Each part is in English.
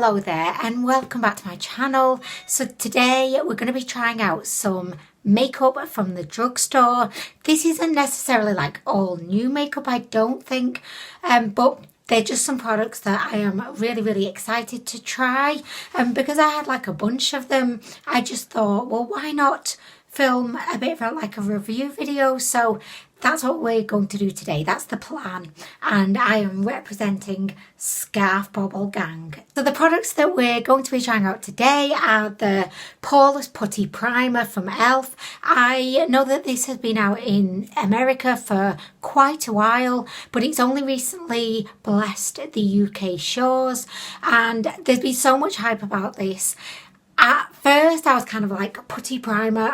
Hello there and welcome back to my channel. So today we're going to be trying out some makeup from the drugstore. This isn't necessarily like all new makeup, I don't think, but they're just some products that I am really excited to try. And because I had like a bunch of them, I just thought, well, why not film a bit of like a review video? So that's what we're going to do today. That's the plan. And I am representing Scarf Bobble Gang. So the products that we're going to be trying out today are the Pore Putty Primer from e.l.f. I know that this has been out in America for quite a while, but it's only recently blessed the UK shores. And there's been so much hype about this. At first, I was kind of like, putty primer,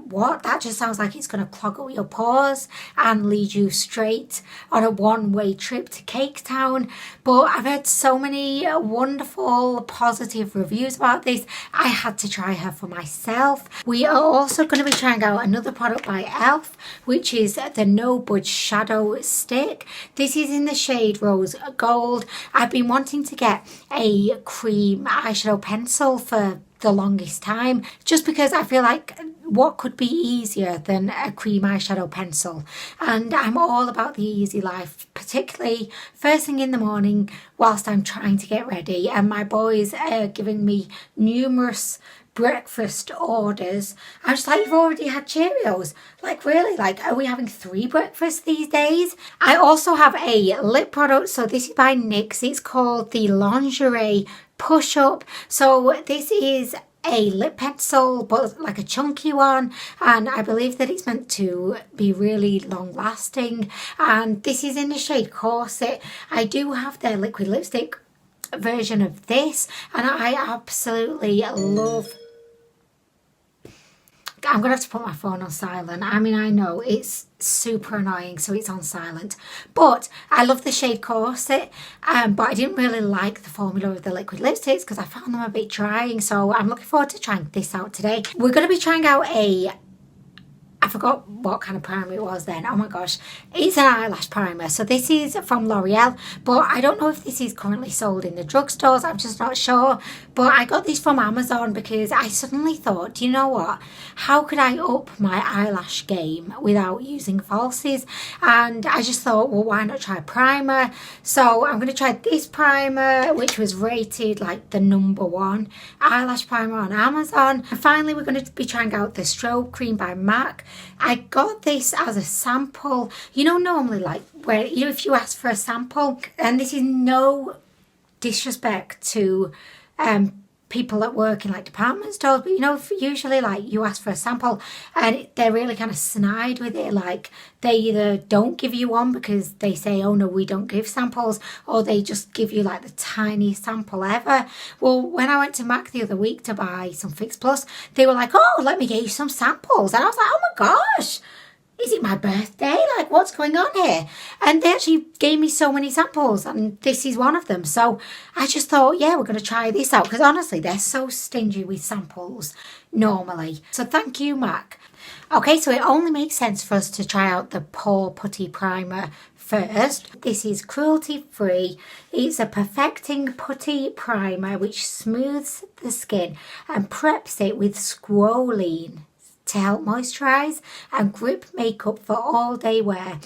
what? That just sounds like it's going to clog up your pores and lead you straight on a one-way trip to Cake Town. But I've heard so many wonderful, positive reviews about this. I had to try her for myself. We are also going to be trying out another product by e.l.f., which is the No Budge Shadow Stick. This is in the shade Rose Gold. I've been wanting to get a cream eyeshadow pencil for the longest time, just because I feel like what could be easier than a cream eyeshadow pencil, and I'm all about the easy life, particularly first thing in the morning whilst I'm trying to get ready and my boys are giving me numerous breakfast orders. I'm just like, you've already had Cheerios? Like, really? Like, are we having 3 breakfasts these days? I also have a lip product. So this is by NYX. It's called the Lingerie Push Up. So this is a lip pencil, but like a chunky one, and I believe that it's meant to be really long lasting, and this is in the shade Corset. I do have their liquid lipstick version of this, and I absolutely love. I'm going to have to put my phone on silent. I mean, I know it's super annoying, so it's on silent. But I love the shade Corset, but I didn't really like the formula of the liquid lipsticks because I found them a bit drying. So I'm looking forward to trying this out today. We're going to be trying out I forgot what kind of primer it was then. Oh my gosh. It's an eyelash primer. So this is from L'Oreal, but I don't know if this is currently sold in the drugstores. I'm just not sure. But I got this from Amazon because I suddenly thought, you know what? How could I up my eyelash game without using falsies? And I just thought, well, why not try a primer? So I'm going to try this primer, which was rated like the #1 eyelash primer on Amazon. And finally, we're going to be trying out the Strobe Cream by MAC. I got this as a sample. You know, normally like where, you know, if you ask for a sample, and this is no disrespect to people that work in like department stores, but you know, usually like you ask for a sample and they're really kind of snide with it. Like they either don't give you one because they say, oh no, we don't give samples, or they just give you like the tiniest sample ever. Well, when I went to MAC the other week to buy some Fix Plus, they were like, oh, let me get you some samples. And I was like, oh my gosh, is it my birthday? Like, what's going on here? And they actually gave me so many samples, and this is one of them. So I just thought, yeah, we're going to try this out, because honestly, they're so stingy with samples normally. So thank you, MAC. Okay, so it only makes sense for us to try out the Pore Putty Primer first. This is cruelty-free. It's a perfecting putty primer which smooths the skin and preps it with squalene to help moisturise and grip makeup for all day wear.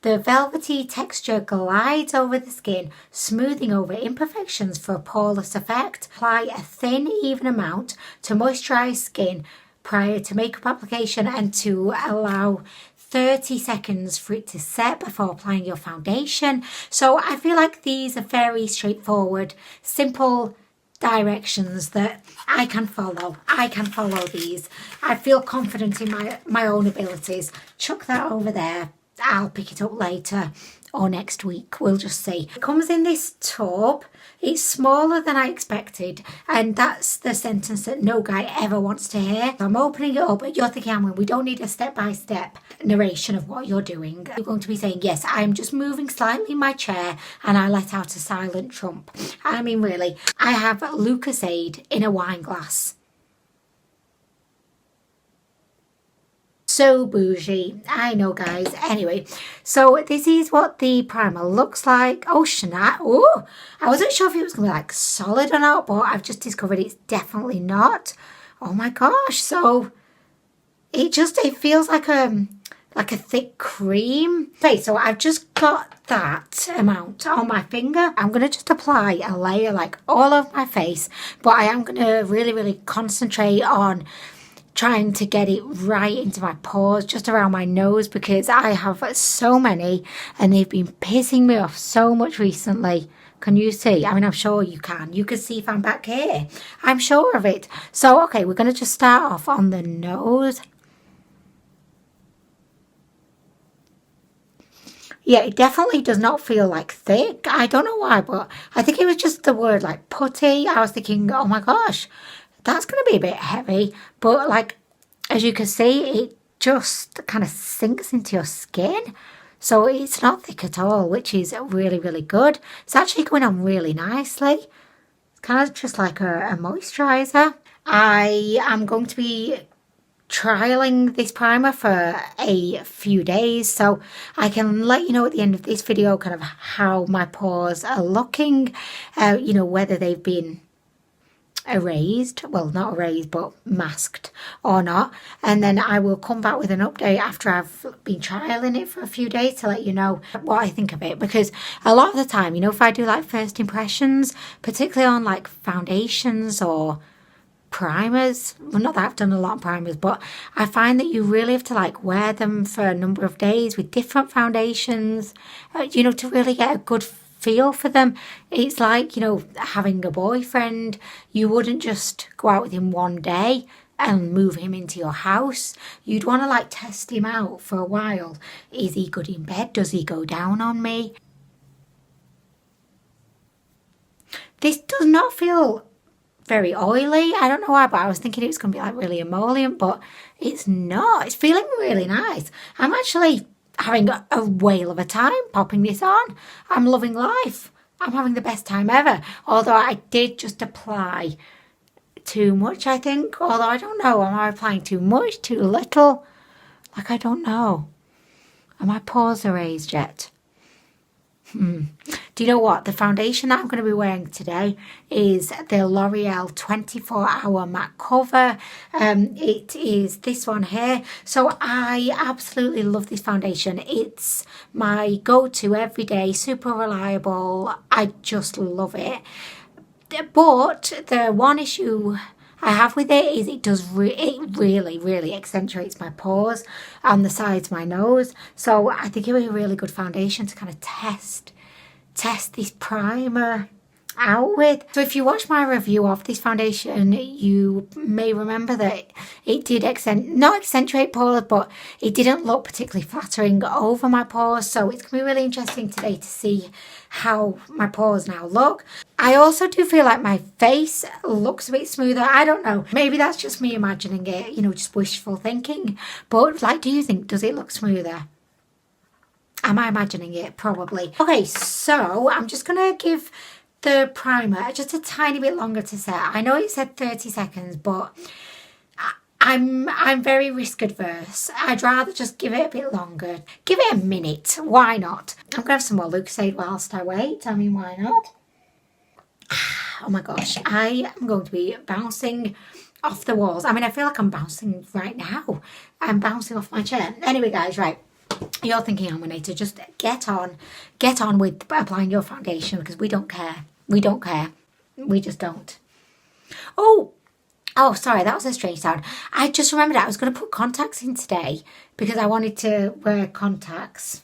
The velvety texture glides over the skin, smoothing over imperfections for a poreless effect. Apply a thin, even amount to moisturise skin prior to makeup application and to allow 30 seconds for it to set before applying your foundation. So I feel like these are very straightforward, simple directions that I can follow. I can follow these. I feel confident in my own abilities. Chuck that over there. I'll pick it up later or next week. We'll just see. It comes in this tube. It's smaller than I expected, and that's the sentence that no guy ever wants to hear. I'm opening it up, but you're thinking, Anwen, we don't need a step-by-step narration of what you're doing. You're going to be saying, yes, I'm just moving slightly in my chair and I let out a silent trump. I mean, really, I have Lucasade in a wine glass. So bougie. I know, guys. Anyway, so this is what the primer looks like. Oh, snap. Oh, I wasn't sure if it was going to be like solid or not, but I've just discovered it's definitely not. Oh my gosh. So it feels like a thick cream. Okay, so I've just got that amount on my finger. I'm going to just apply a layer like all over my face, but I am going to really, really concentrate on trying to get it right into my pores, just around my nose, because I have so many and they've been pissing me off so much recently. Can you see? I mean, I'm sure you can. You can see if I'm back here. I'm sure of it. So, okay, we're going to just start off on the nose. Yeah, it definitely does not feel like thick. I don't know why, but I think it was just the word like putty. I was thinking, oh my gosh, that's going to be a bit heavy. But like, as you can see, it just kind of sinks into your skin. So it's not thick at all, which is really, really good. It's actually going on really nicely. It's kind of just like a moisturiser. I am going to be trialing this primer for a few days, so I can let you know at the end of this video kind of how my pores are looking, you know, whether they've been erased, well, not erased but masked or not, and then I will come back with an update after I've been trialing it for a few days to let you know what I think of it. Because a lot of the time, you know, if I do like first impressions, particularly on like foundations or primers, well, not that I've done a lot of primers, but I find that you really have to like wear them for a number of days with different foundations, you know, to really get a good feel for them. It's like, you know, having a boyfriend. You wouldn't just go out with him one day and move him into your house. You'd want to like test him out for a while. Is he good in bed? Does he go down on me? This does not feel very oily. I don't know why, but I was thinking it was going to be like really emollient, but it's not. It's feeling really nice. I'm actually having a whale of a time popping this on. I'm loving life. I'm having the best time ever. Although I did just apply too much, I think. Although I don't know. Am I applying too much, too little? Like, I don't know. Are my pores erased yet? Do you know what? The foundation that I'm going to be wearing today is the L'Oreal 24 Hour Matte Cover. It is this one here. So I absolutely love this foundation. It's my go-to every day, super reliable. I just love it. But the one issue I have with it is it really, really accentuates my pores on the sides of my nose. So I think it would be a really good foundation to kind of test this primer out with. So if you watch my review of this foundation, you may remember that it did not accentuate pores, but it didn't look particularly flattering over my pores. So it's going to be really interesting today to see how my pores now look. I also do feel like my face looks a bit smoother. I don't know. Maybe that's just me imagining it, you know, just wishful thinking. But like, do you think, does it look smoother? Am I imagining it? Probably. Okay, so I'm just going to give the primer just a tiny bit longer to set. I know it said 30 seconds, but I'm very risk adverse. I'd rather just give it a bit longer. Give it a minute. Why not? I'm going to have some more Lucozade whilst I wait. I mean, why not? Oh my gosh. I am going to be bouncing off the walls. I mean, I feel like I'm bouncing right now. I'm bouncing off my chair. Anyway, guys, right. You're thinking, I'm going to just get on with applying your foundation because we don't care. We don't care. We just don't. Oh, sorry, that was a strange sound. I just remembered I was going to put contacts in today because I wanted to wear contacts.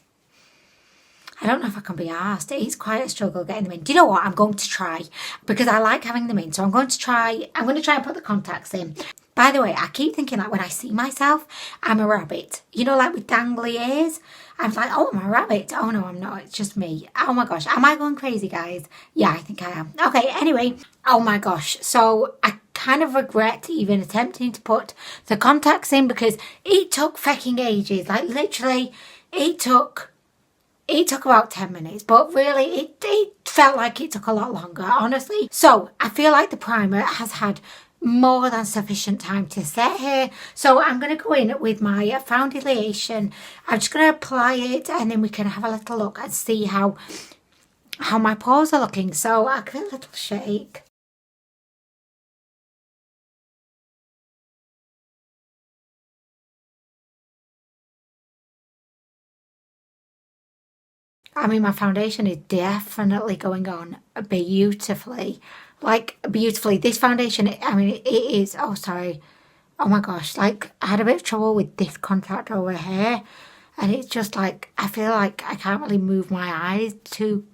I don't know if I can be asked. It's quite a struggle getting them in. Do you know what? I'm going to try because I like having them in. So I'm going to try and put the contacts in. By the way, I keep thinking like when I see myself, I'm a rabbit. You know, like with dangly ears. I'm like, oh, I'm a rabbit. Oh, no, I'm not. It's just me. Oh, my gosh. Am I going crazy, guys? Yeah, I think I am. Okay, anyway. Oh, my gosh. So I kind of regret even attempting to put the contacts in because it took fucking ages. Like, literally, it took about 10 minutes. But really, it felt like it took a lot longer, honestly. So I feel like the primer has had more than sufficient time to set here. So I'm going to go in with my foundation. I'm just going to apply it, and then we can have a little look and see how my pores are looking. So I'll give it a little shake. I mean, my foundation is definitely going on beautifully. Like, beautifully. This foundation, I mean, it is, oh, sorry. Oh my gosh, like, I had a bit of trouble with this contact over here. And it's just like, I feel like I can't really move my eyes too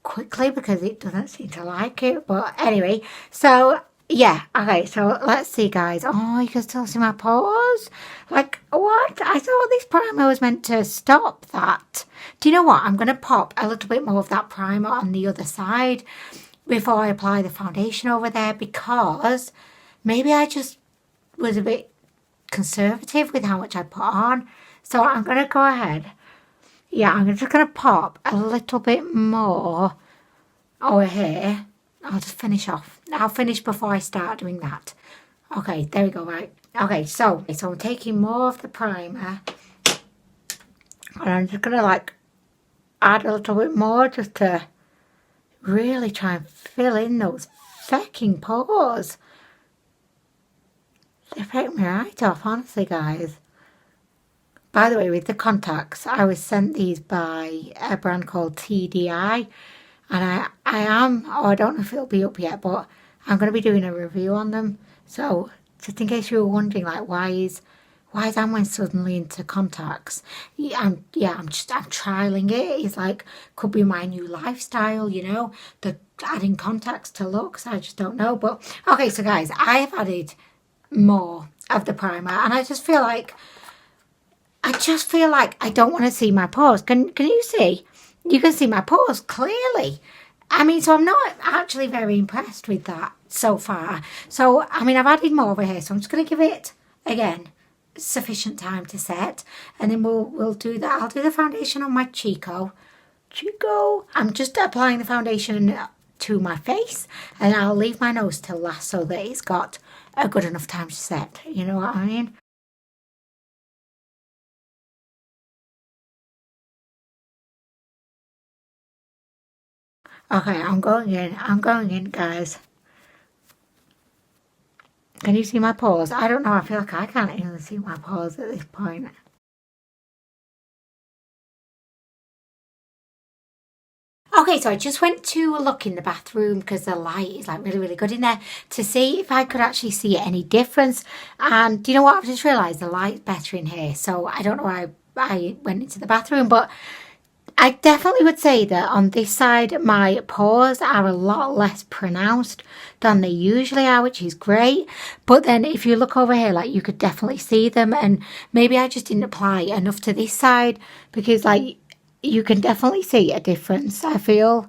quickly because it doesn't seem to like it. But anyway, so yeah, okay, so let's see, guys. Oh, you can still see my pores. Like, what? I thought this primer was meant to stop that. Do you know what? I'm going to pop a little bit more of that primer on the other side before I apply the foundation over there, because maybe I just was a bit conservative with how much I put on. So I'm going to go ahead. Yeah, I'm just going to pop a little bit more over here. I'll just finish off. I'll finish before I start doing that. Okay, there we go, right. Okay, so I'm taking more of the primer. And I'm just going to like add a little bit more just to really try and fill in those fucking pores. They take me right off, honestly, guys. By the way, with the contacts, I was sent these by a brand called TDI. And I don't know if it'll be up yet, but I'm going to be doing a review on them. So, just in case you were wondering, like, why is Anwen suddenly into contacts? I'm trialing it. It's like, could be my new lifestyle, you know, the adding contacts to looks. I just don't know. But, okay, so guys, I have added more of the primer, and I just feel like I don't want to see my pores. Can you see? You can see my pores clearly. I mean, so I'm not actually very impressed with that so far. So, I mean, I've added more over here, so I'm just going to give it, again, sufficient time to set. And then we'll do that. I'll do the foundation on my Chico. I'm just applying the foundation to my face, and I'll leave my nose till last so that it's got a good enough time to set. You know what I mean? Okay, I'm going in, guys. Can you see my pores? I don't know, I feel like I can't even see my pores at this point. Okay, so I just went to look in the bathroom because the light is like really, really good in there to see if I could actually see any difference. And do you know what? I've just realised the light's better in here. So I don't know why I went into the bathroom, but I definitely would say that on this side, my pores are a lot less pronounced than they usually are, which is great. But then if you look over here, like, you could definitely see them. And maybe I just didn't apply enough to this side because, like, you can definitely see a difference, I feel,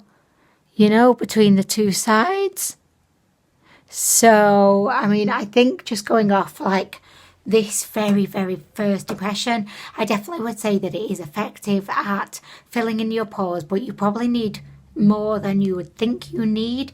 you know, between the two sides. So, I mean, I think just going off, like, this very, very first impression, I definitely would say that it is effective at filling in your pores, but you probably need more than you would think you need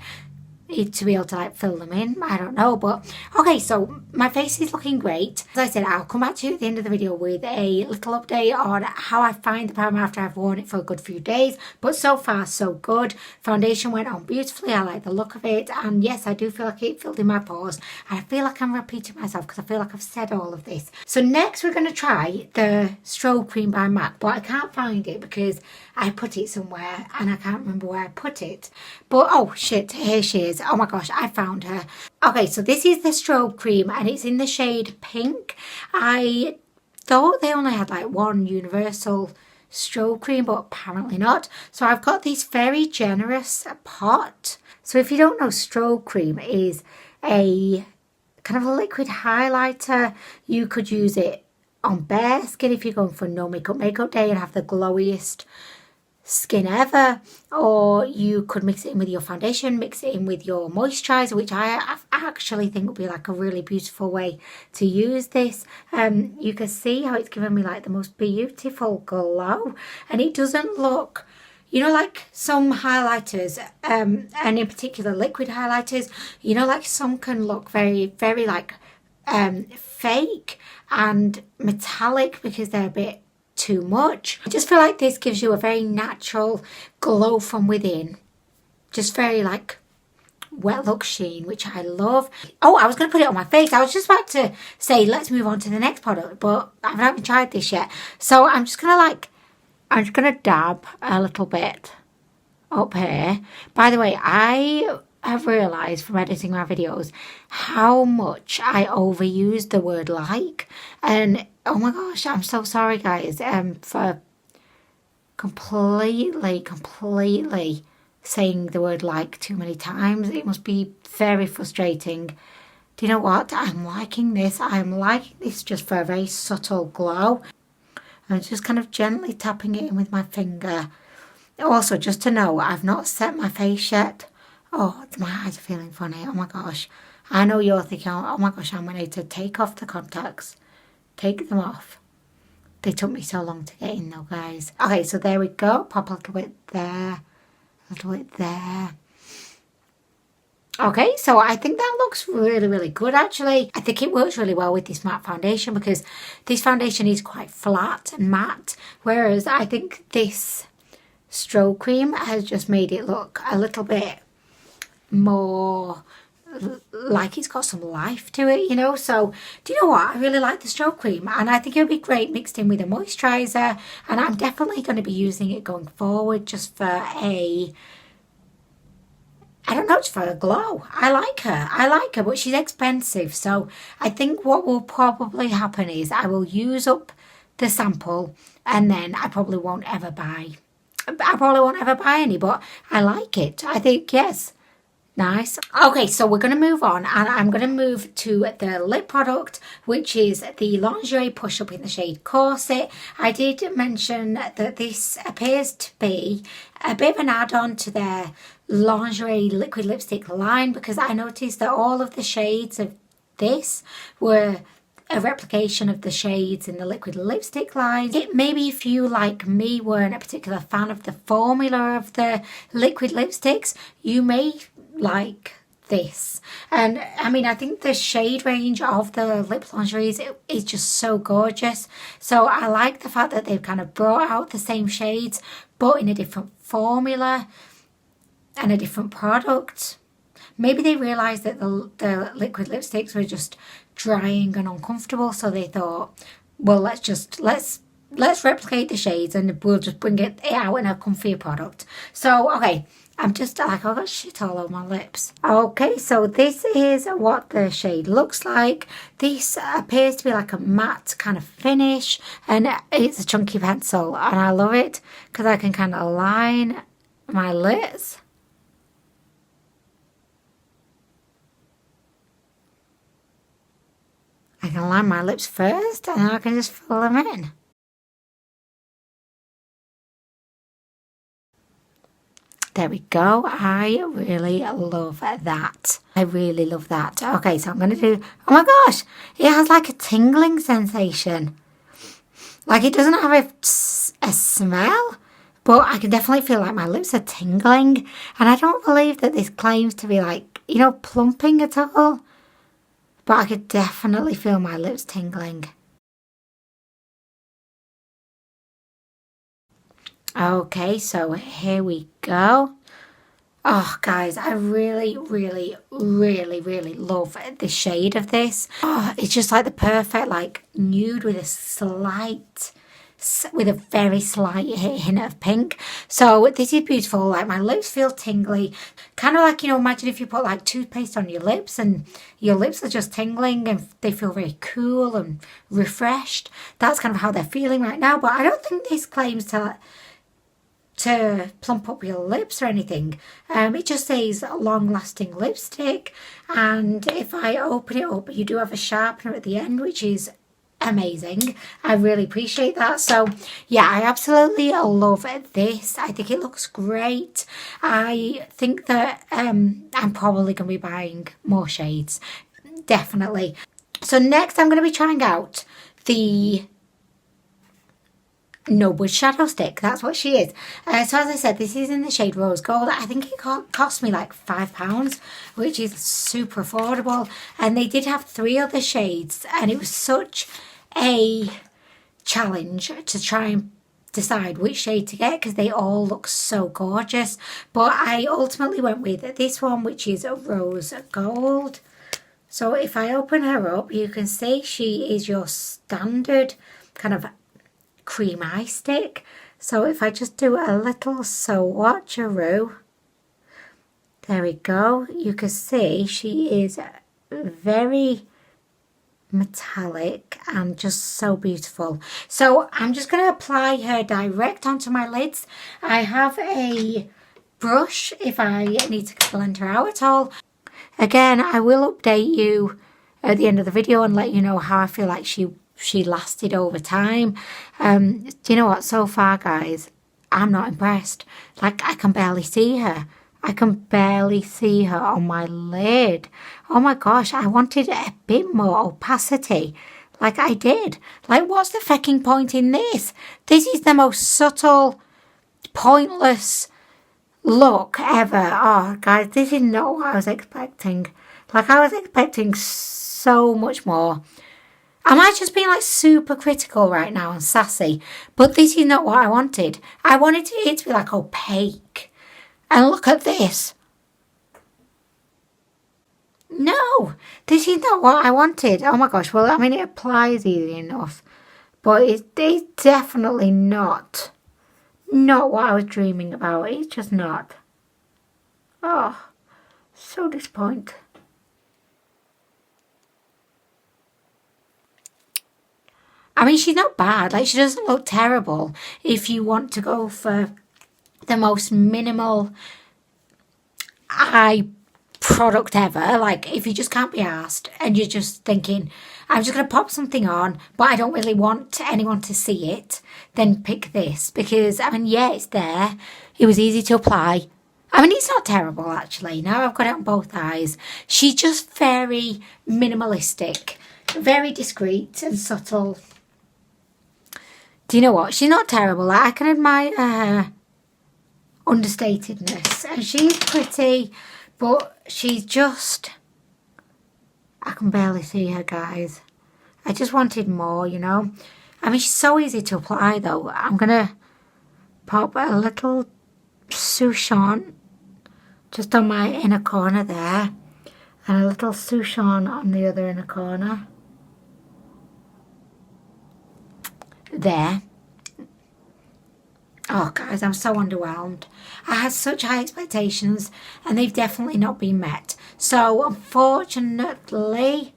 to be able to like fill them in. I don't know, but okay, so my face is looking great. As I said, I'll come back to you at the end of the video with a little update on how I find the primer after I've worn it for a good few days, but so far so good. Foundation went on beautifully. I like the look of it, and yes, I do feel like it filled in my pores. I feel like I'm repeating myself because I feel like I've said all of this. So next we're going to try the strobe cream by MAC, but I can't find it because I put it somewhere and I can't remember where I put it. But oh shit, here she is. Oh my gosh, I found her. Okay, so this is the strobe cream and it's in the shade pink. I thought they only had like one universal strobe cream, but apparently not. So I've got this very generous pot. So if you don't know, strobe cream is a kind of a liquid highlighter. You could use it on bare skin if you're going for no makeup day and have the glowiest skin ever, or you could mix it in with your foundation, mix it in with your moisturizer, which I actually think would be like a really beautiful way to use this. You can see how it's given me like the most beautiful glow, and it doesn't look, you know, like some highlighters, and in particular liquid highlighters, you know, like some can look very, very like fake and metallic because they're a bit too much. I just feel like this gives you a very natural glow from within. Just very like wet look sheen, which I love. Oh, I was going to put it on my face. I was just about to say let's move on to the next product, but I haven't tried this yet. So I'm just going to dab a little bit up here. By the way, I have realised from editing my videos how much I overuse the word like, and oh my gosh, I'm so sorry guys for completely saying the word like too many times. It must be very frustrating. Do you know what? I'm liking this. I'm liking this just for a very subtle glow. I'm just kind of gently tapping it in with my finger. Also, just to know, I've not set my face yet. Oh, my eyes are feeling funny. Oh my gosh. I know you're thinking, oh my gosh, I'm going to need to take off the contacts. Take them off. They took me so long to get in though, guys. Okay, so there we go. Pop a little bit there. A little bit there. Okay, so I think that looks really, really good actually. I think it works really well with this matte foundation because this foundation is quite flat and matte, whereas I think this stroke cream has just made it look a little bit more like it's got some life to it, you know. So do you know what, I really like the stroke cream and I think it would be great mixed in with a moisturizer, and I'm definitely going to be using it going forward just for a, I don't know, just for a glow. I like her, but she's expensive, so I think what will probably happen is I will use up the sample and then I probably won't ever buy any, but I like it. I think, yes, nice. Okay, so we're going to move on and I'm going to move to the lip product, which is the Lingerie Push Up in the shade Corset. I did mention that this appears to be a bit of an add-on to their Lingerie liquid lipstick line, because I noticed that all of the shades of this were a replication of the shades in the liquid lipstick line. Maybe if you, like me, weren't a particular fan of the formula of the liquid lipsticks, you may like this. And I mean, I think the shade range of the lip lingeries is just so gorgeous. So I like the fact that they've kind of brought out the same shades but in a different formula and a different product. Maybe they realised that the liquid lipsticks were just drying and uncomfortable, so they thought, well, let's replicate the shades and we'll just bring it out in a comfier product. So okay, I'm just like, I got shit all over my lips. Okay, so this is what the shade looks like. This appears to be like a matte kind of finish, and it's a chunky pencil, and I love it because I can kind of line my lips. I can line my lips first and then I can just fill them in. There we go. I really love that. I really love that. Okay, so I'm going to do... Oh my gosh! It has like a tingling sensation. Like it doesn't have a smell, but I can definitely feel like my lips are tingling. And I don't believe that this claims to be like, you know, plumping at all. But I could definitely feel my lips tingling. Okay, so here we go. Oh, guys, I really, really, really, really love the shade of this. Oh, it's just like the perfect, like, nude with a very slight hint of pink. So this is beautiful. Like, my lips feel tingly, kind of like, you know, imagine if you put like toothpaste on your lips and your lips are just tingling and they feel very cool and refreshed. That's kind of how they're feeling right now. But I don't think this claims to plump up your lips or anything. It just says long-lasting lipstick, and if I open it up, you do have a sharpener at the end, which is amazing. I really appreciate that. So yeah, I absolutely love this. I think it looks great. I think that I'm probably going to be buying more shades, definitely. So next I'm going to be trying out the no shadow stick. That's what she is. So as I said, this is in the shade Rose Gold. I think it cost me like £5, which is super affordable. And they did have 3 other shades, and it was such a challenge to try and decide which shade to get because they all look so gorgeous. But I ultimately went with this one, which is Rose Gold. So if I open her up, you can see she is your standard kind of cream eye stick. So if I just do a little swatcheroo, there we go. You can see she is very metallic and just so beautiful. So I'm just going to apply her direct onto my lids. I have a brush if I need to blend her out at all. Again, I will update you at the end of the video and let you know how I feel like she lasted over time. Do you know what? So far, guys, I'm not impressed. Like, I can barely see her. I can barely see her on my lid. Oh my gosh, I wanted a bit more opacity. Like I did. Like, what's the fucking point in this? This is the most subtle, pointless look ever. Oh, guys, this is not what I was expecting. Like, I was expecting so much more. Am I just being like super critical right now and sassy? But this is not what I wanted. I wanted it to be like opaque. And look at this. No, this is not what I wanted. Oh my gosh, well, I mean, it applies easy enough. But it's definitely not what I was dreaming about. It's just not. Oh, so disappointed. I mean, she's not bad. Like, she doesn't look terrible if you want to go for the most minimal eye product ever. Like, if you just can't be asked and you're just thinking, I'm just going to pop something on, but I don't really want anyone to see it, then pick this. Because, I mean, yeah, it's there. It was easy to apply. I mean, it's not terrible, actually. Now I've got it on both eyes. She's just very minimalistic, very discreet and subtle. Do you know what? She's not terrible. I can admire her understatedness. And she's pretty, but she's just... I can barely see her, guys. I just wanted more, you know. I mean, she's so easy to apply, though. I'm going to pop a little souchon just on my inner corner there. And a little souchon on the other inner corner. There. Oh, guys, I'm so underwhelmed. I had such high expectations and they've definitely not been met. So, unfortunately...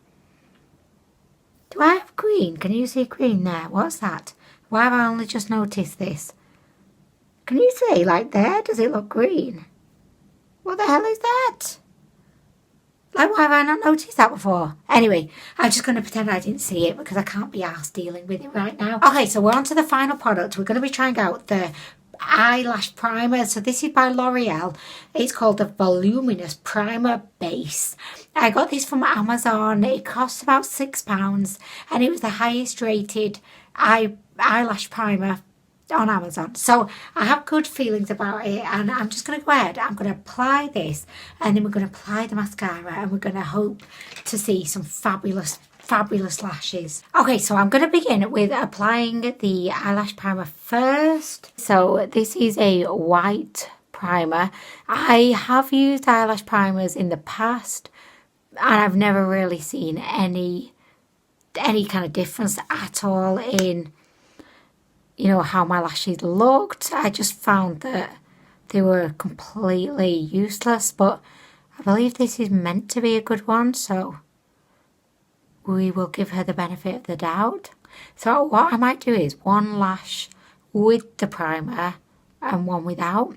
Do I have green? Can you see green there? What's that? Why have I only just noticed this? Can you see? Like there? Does it look green? What the hell is that? Like, why have I not noticed that before? Anyway, I'm just going to pretend I didn't see it because I can't be arsed dealing with it right now. Okay, so we're on to the final product. We're going to be trying out the eyelash primer. So this is by L'Oreal. It's called the Voluminous Primer Base. I got this from Amazon. It cost about £6 and it was the highest rated eyelash primer on Amazon. So I have good feelings about it and I'm just going to go ahead. I'm going to apply this and then we're going to apply the mascara and we're going to hope to see some fabulous lashes. Okay, so I'm going to begin with applying the eyelash primer first. So this is a white primer. I have used eyelash primers in the past and I've never really seen any kind of difference at all in, you know, how my lashes looked. I just found that they were completely useless, but I believe this is meant to be a good one, so we will give her the benefit of the doubt. So what I might do is one lash with the primer and one without,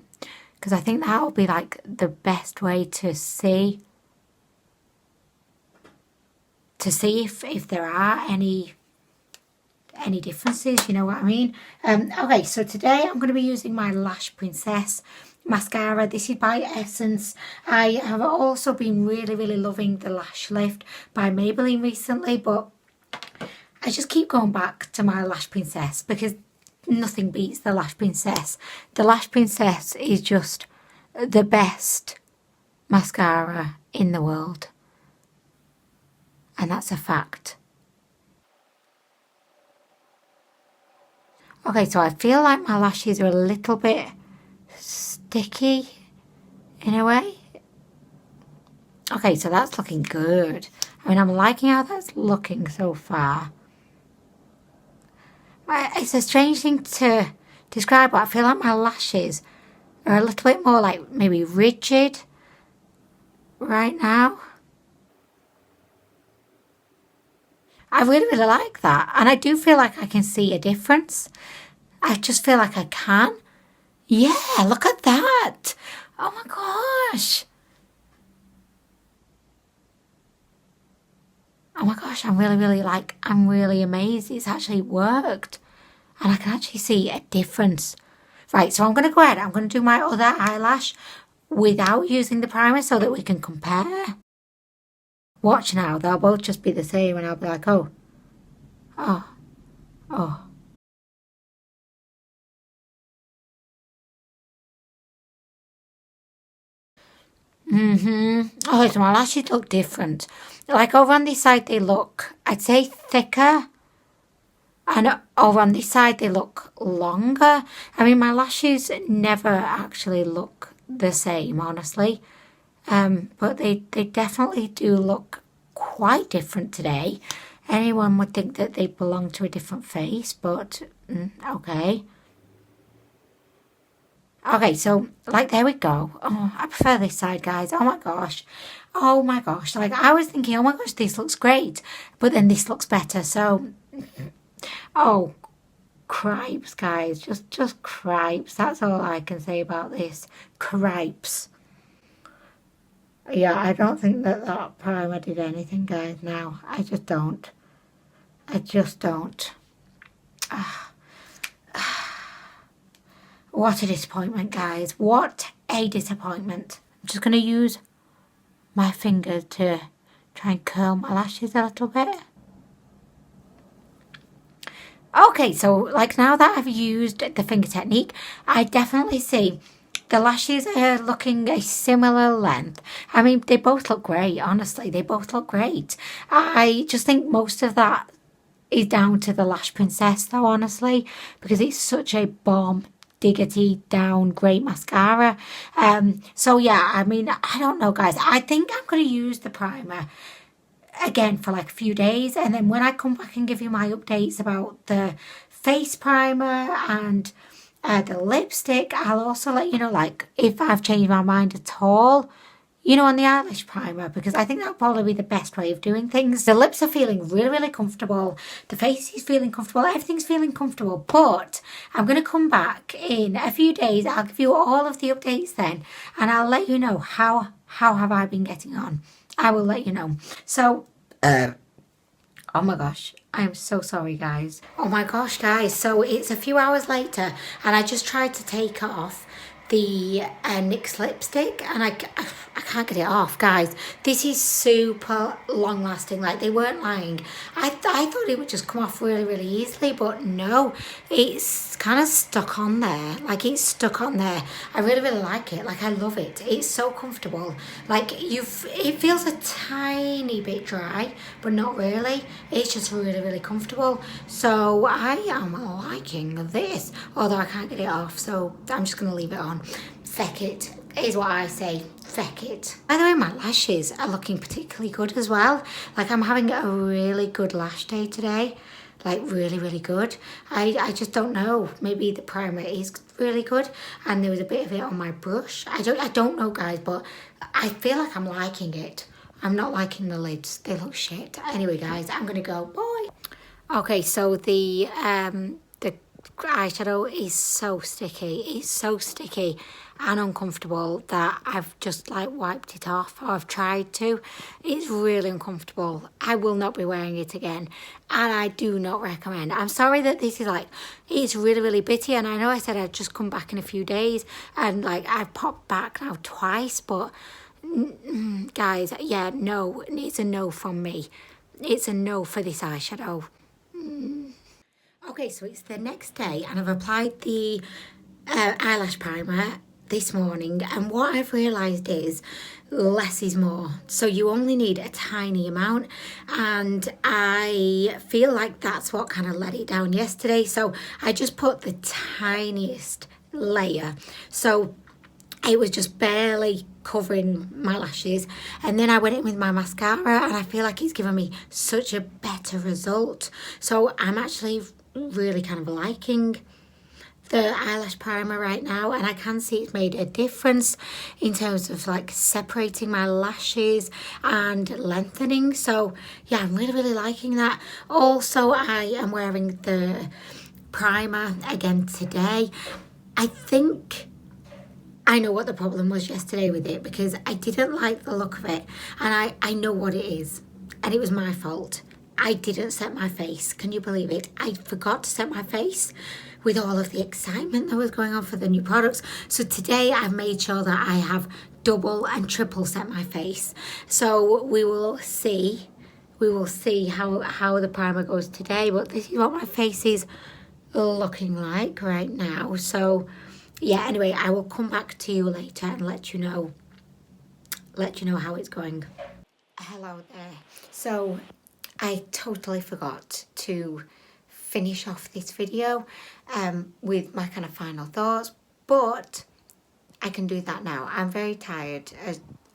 because I think that'll be like the best way to see if there are any differences, you know what I mean. Okay, so today I'm going to be using my Lash Princess mascara. This is by Essence. I have also been really loving the Lash Lift by Maybelline recently, but I just keep going back to my Lash Princess because nothing beats the Lash Princess. The Lash Princess is just the best mascara in the world. And that's a fact. Okay, so I feel like my lashes are a little bit sticky in a way. Okay, so that's looking good. I mean, I'm liking how that's looking so far. It's a strange thing to describe, but I feel like my lashes are a little bit more like maybe rigid right now. I really, really like that. And I do feel like I can see a difference. I just feel like I can. Yeah, look at that. Oh my gosh. Oh my gosh, I'm really amazed it's actually worked. And I can actually see a difference. Right, so I'm going to go ahead. I'm going to do my other eyelash without using the primer so that we can compare. Watch now, they'll both just be the same and I'll be like, oh. Oh, so my lashes look different. Like over on this side they look, I'd say thicker. And over on this side they look longer. I mean, my lashes never actually look the same, honestly. But they definitely do look quite different today. Anyone would think that they belong to a different face, but okay. Okay, so, like, there we go. Oh, I prefer this side, guys. Oh, my gosh. Oh, my gosh. Like, I was thinking, oh, my gosh, this looks great. But then this looks better, so... Oh, cripes, guys. Just cripes. That's all I can say about this. Cripes. Yeah, I don't think that primer did anything, guys, now. I just don't. I just don't. What a disappointment, guys. What a disappointment. I'm just going to use my finger to try and curl my lashes a little bit. Okay, so like now that I've used the finger technique, I definitely see the lashes are looking a similar length. I mean, they both look great, honestly. They both look great. I just think most of that is down to the Lash Princess, though, honestly, because it's such a bomb diggity down great mascara. So yeah, I mean, I don't know, guys. I think I'm going to use the primer again for like a few days, and then when I come back and give you my updates about the face primer and the lipstick, I'll also let you know, like, if I've changed my mind at all, you know, on the eyelash primer, because I think that'll probably be the best way of doing things. The lips are feeling really, really comfortable. The face is feeling comfortable. Everything's feeling comfortable. But I'm going to come back in a few days. I'll give you all of the updates then, and I'll let you know how have I been getting on. I will let you know. So, oh my gosh, I'm so sorry, guys. Oh my gosh, guys. So it's a few hours later, and I just tried to take off the NYX lipstick, and I can't get it off, guys. This is super long lasting. Like, they weren't lying. I thought it would just come off really, really easily, but no, it's kind of stuck on there. Like, it's stuck on there. I really, really like it. Like, I love it. It's so comfortable. Like, it feels a tiny bit dry, but not really. It's just really, really comfortable. So I am liking this, although I can't get it off, so I'm just gonna leave it on. Feck it is what I say. Feck it. By the way, my lashes are looking particularly good as well. Like, I'm having a really good lash day today. Like, really, really good. I just don't know. Maybe the primer is really good, and there was a bit of it on my brush. I don't know, guys, but I feel like I'm liking it. I'm not liking the lids. They look shit. Anyway, guys, I'm gonna go. Bye. Okay, so the eyeshadow is so sticky. It's so sticky and uncomfortable that I've just like wiped it off, or I've tried to. It's really uncomfortable. I will not be wearing it again, and I do not recommend. I'm sorry that this is like, it's really, really bitty, and I know I said I'd just come back in a few days, and like I've popped back now twice, but guys, yeah, no, it's a no from me. It's a no for this eyeshadow. Okay, so it's the next day and I've applied the eyelash primer this morning, and what I've realised is less is more. So you only need a tiny amount, and I feel like that's what kind of let it down yesterday. So I just put the tiniest layer. So it was just barely covering my lashes, and then I went in with my mascara and I feel like it's given me such a better result. So I'm actually really kind of liking the eyelash primer right now, and I can see it's made a difference in terms of like separating my lashes and lengthening. So yeah, I'm really liking that. Also, I am wearing the primer again today. I think I know what the problem was yesterday with it, because I didn't like the look of it, and I know what it is, and it was my fault. I didn't set my face. Can you believe it? I forgot to set my face with all of the excitement that was going on for the new products. So today I've made sure that I have double and triple set my face. So we will see. We will see how the primer goes today. But this is what my face is looking like right now. So yeah, anyway, I will come back to you later and let you know how it's going. Hello there. So I totally forgot to finish off this video with my kind of final thoughts, but I can do that now. I'm very tired,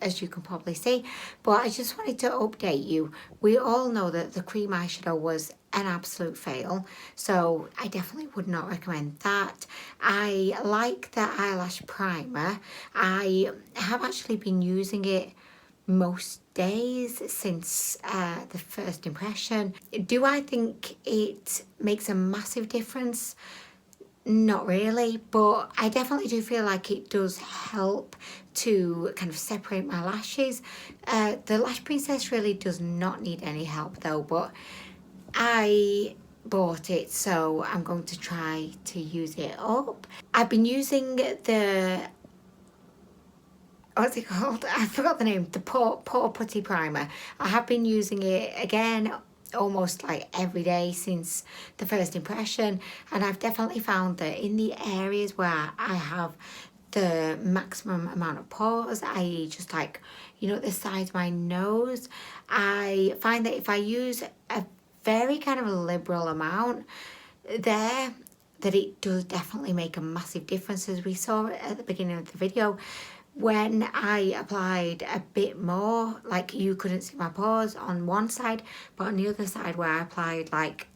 as you can probably see, but I just wanted to update you. We all know that the cream eyeshadow was an absolute fail, so I definitely would not recommend that. I like the eyelash primer. I have actually been using it most days since the first impression. Do I think it makes a massive difference? Not really, but I definitely do feel like it does help to kind of separate my lashes. The Lash Princess really does not need any help though, but I bought it, so I'm going to try to use it up. I've been using the, what's it called? I forgot the name. The Pore Putty primer. I have been using it again almost like every day since the first impression, and I've definitely found that in the areas where I have the maximum amount of pores, i.e. just like, you know, the side of my nose, I find that if I use a very kind of a liberal amount there, that it does definitely make a massive difference, as we saw at the beginning of the video. When I applied a bit more, like you couldn't see my pores on one side, but on the other side where I applied like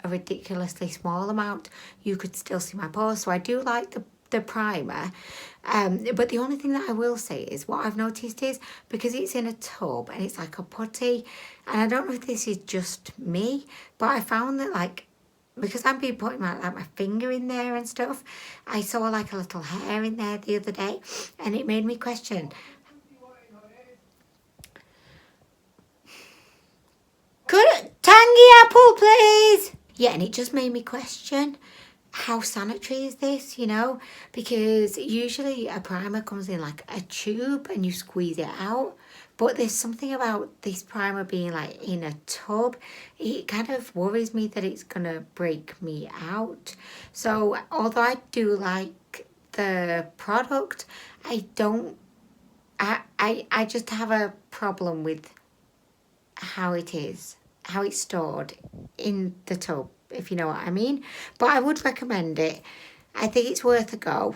a ridiculously small amount, you could still see my pores. So I do like the primer, but the only thing that I will say is what I've noticed is, because it's in a tub and it's like a putty, and I don't know if this is just me, but I found that like, because I've been putting my finger in there and stuff, I saw like a little hair in there the other day, and it made me question, could tangy apple please? Yeah, and it just made me question, how sanitary is this, you know? Because usually a primer comes in like a tube and you squeeze it out, but there's something about this primer being like in a tub. It kind of worries me that it's gonna break me out. So although I do like the product, I just have a problem with how it is, how it's stored in the tub, if you know what I mean. But I would recommend it. I think it's worth a go.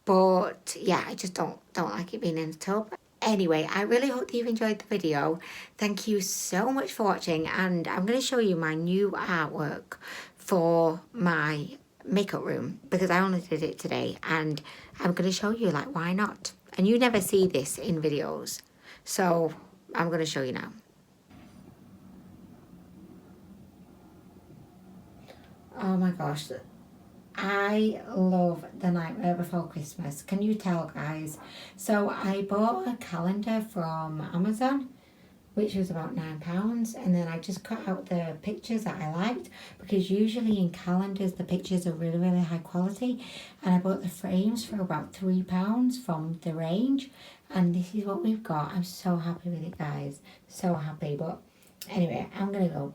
But yeah, I just don't like it being in a tub. Anyway, I really hope that you've enjoyed the video. Thank you so much for watching, and I'm going to show you my new artwork for my makeup room, because I only did it today, and I'm going to show you like, why not? And you never see this in videos, so I'm going to show you now. Oh my gosh, I love The Nightmare Before Christmas. Can you tell, guys? So I bought a calendar from Amazon, which was about £9, and then I just cut out the pictures that I liked, because usually in calendars the pictures are really high quality, and I bought the frames for about £3 from the range, and this is what we've got. I'm so happy with it, guys, so happy. But anyway, I'm gonna go.